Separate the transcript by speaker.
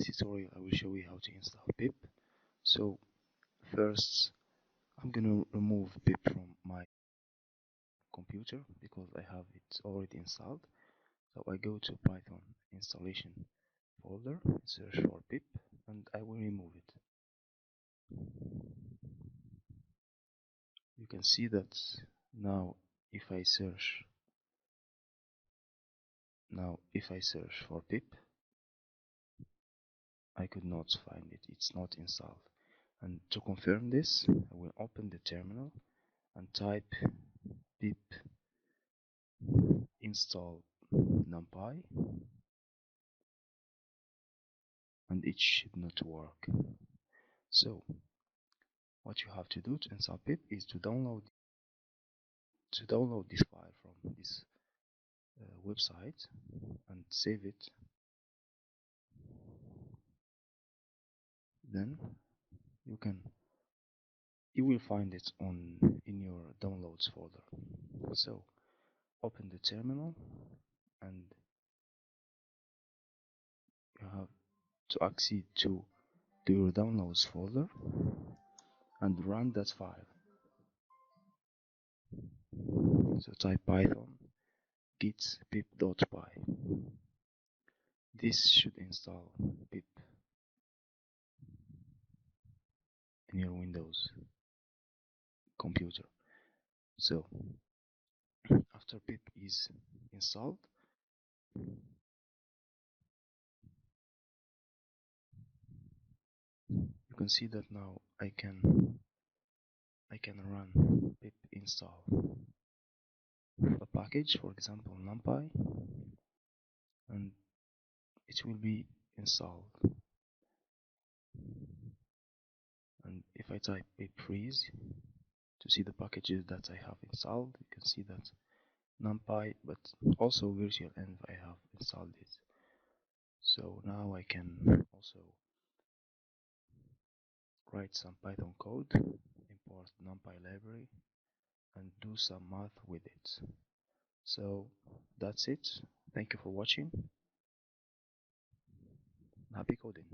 Speaker 1: this tutorial I will show you how to install pip. So first I'm gonna remove pip from my computer because I have it already installed. So I go to Python installation folder, search for pip, and I will remove it. You can see that now if I search for pip, I could not find it. It's not installed. And to confirm this, I will open the terminal and type pip install numpy, and it should not work. So what you have to do to install pip is to download this file from this website and save it. Then you will find it in your downloads folder. So open the terminal and you have to accede to your downloads folder and run that file. So type python git pip.py. This should install pip in your Windows computer. So after pip is installed, you can see that now I can run pip install a package, for example numpy, and it will be installed. And if I type pip freeze to see the packages that I have installed, you can see that numpy but also virtualenv I have installed it. So now I can also write some Python code, import numpy library, and do some math with it. So that's it. Thank you for watching. Happy coding.